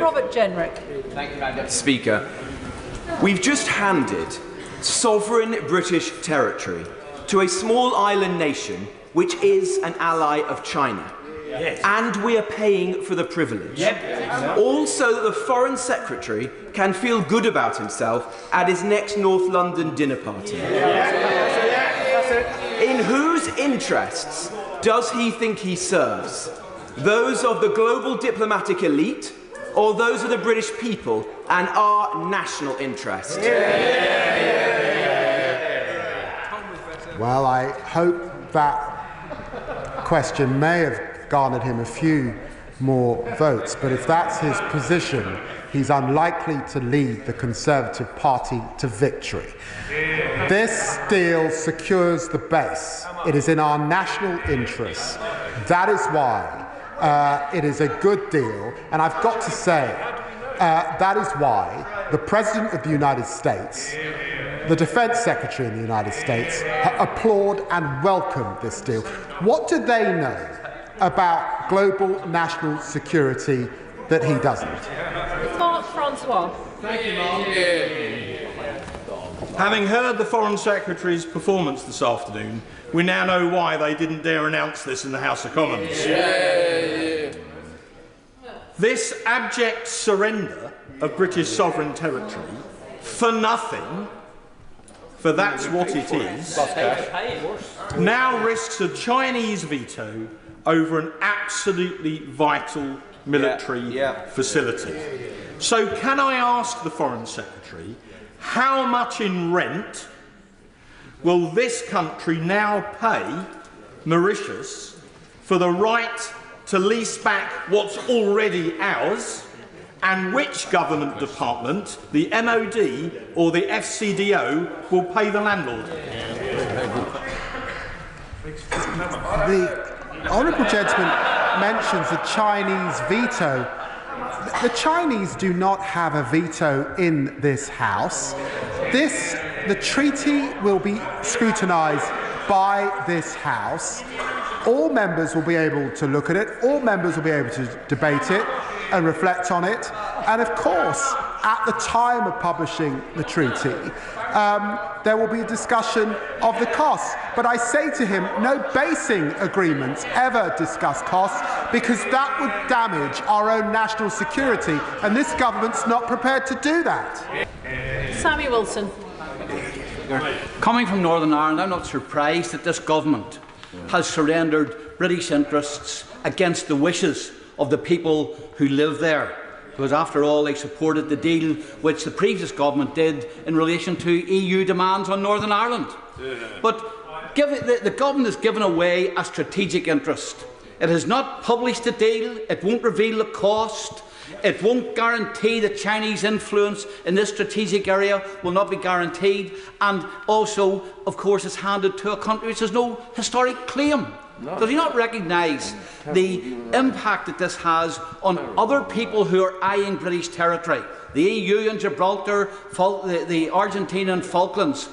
Robert Jenrick. Thank you, Madam Speaker. We've just handed sovereign British territory to a small island nation which is an ally of China. Yes. And we are paying for the privilege. Yep. All so that the Foreign Secretary can feel good about himself at his next North London dinner party. In whose interests does he think he serves? Those of the global diplomatic elite, or those of the British people and our national interest? Well, I hope that question may have garnered him a few more votes, but if that's his position, he's unlikely to lead the Conservative Party to victory. This deal secures the base. It is in our national interests. That is why it is a good deal, and I've got to say, that is why the President of the United States, the Defence Secretary in the United States, applaud and welcome this deal. What do they know about global national security that he doesn't? Mark Francois. Thank you, Mark. Having heard the Foreign Secretary's performance this afternoon, we now know why they didn't dare announce this in the House of Commons. This abject surrender of British sovereign territory for nothing, for that's what it is, now risks a Chinese veto over an absolutely vital military facility. So can I ask the Foreign Secretary, how much in rent will this country now pay Mauritius for the right to lease back what's already ours, and which government department, the MOD or the FCDO, will pay the landlord? The honourable gentleman mentions the Chinese veto. The Chinese do not have a veto in this House. The treaty will be scrutinised by this House. All members will be able to look at it. All members will be able to debate it and reflect on it. And of course, at the time of publishing the treaty, there will be a discussion of the costs. But I say to him, no basing agreements ever discuss costs, because that would damage our own national security, and this government's not prepared to do that. Sammy Wilson. Coming from Northern Ireland, I'm not surprised that this government has surrendered British interests against the wishes of the people who live there, because after all they supported the deal which the previous government did in relation to EU demands on Northern Ireland. But the government has given away a strategic interest. It has not published the deal, it won't reveal the cost, it won't guarantee that Chinese influence in this strategic area will not be guaranteed, and also, of course, it's handed to a country which has no historic claim. Does he not recognise the impact that this has on other people who are eyeing British territory? The EU and Gibraltar, the Argentina and Falklands.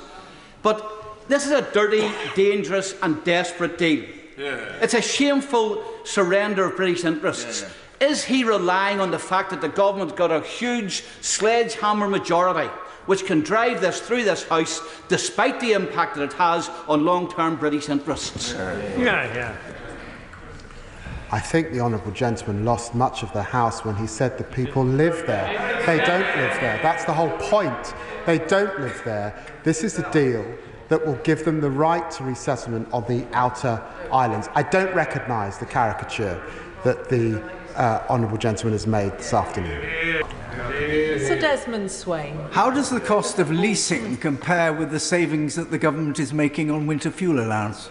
But this is a dirty, dangerous and desperate deal. It's a shameful surrender of British interests. Is he relying on the fact that the government's got a huge sledgehammer majority which can drive this through this House despite the impact that it has on long-term British interests? I think the honourable gentleman lost much of the House when he said the people live there. They don't live there. That's the whole point. They don't live there. This is a deal that will give them the right to resettlement on the outer islands. I don't recognise the caricature that the honourable gentleman has made this afternoon. Sir Desmond Swain. How does the cost of leasing compare with the savings that the government is making on winter fuel allowance?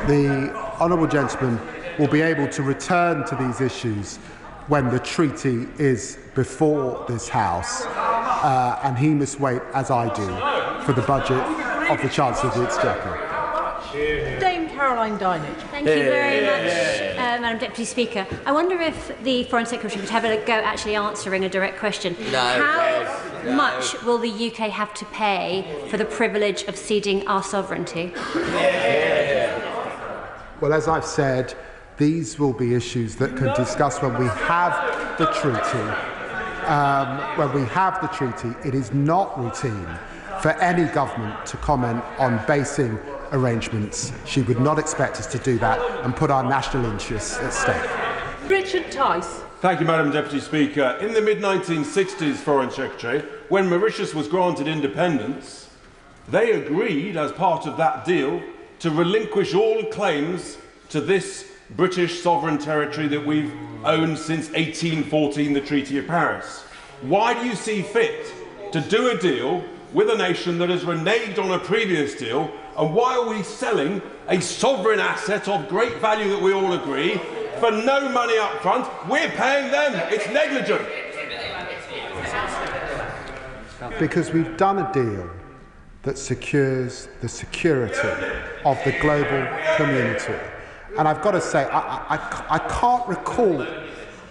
The honourable gentleman will be able to return to these issues when the treaty is before this House, and he must wait, as I do, for the budget of the Chancellor of the Exchequer. Dame Caroline Dinage. Thank you very much, Madam Deputy Speaker. I wonder if the Foreign Secretary would have a go actually answering a direct question. How much will the UK have to pay for the privilege of ceding our sovereignty? Well, as I've said, these will be issues that can discuss when we have the treaty. When we have the treaty, it is not routine for any government to comment on basing arrangements. She would not expect us to do that and put our national interests at stake. Richard Tice. Thank you, Madam Deputy Speaker. In the mid-1960s, Foreign Secretary, when Mauritius was granted independence, they agreed, as part of that deal, to relinquish all claims to this British sovereign territory that we've owned since 1814, the Treaty of Paris. Why do you see fit to do a deal with a nation that has reneged on a previous deal, and why are we selling a sovereign asset of great value that we all agree for no money up front? We're paying them. It's negligent. Because we've done a deal that secures the security of the global community. And I've got to say, I can't recall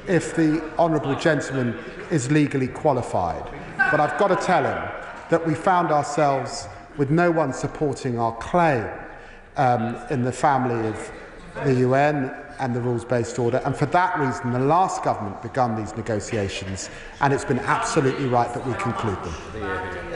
if the honourable gentleman is legally qualified, but I've got to tell him that we found ourselves with no one supporting our claim in the family of the UN and the rules-based order, and for that reason the last government began these negotiations, and it's been absolutely right that we conclude them.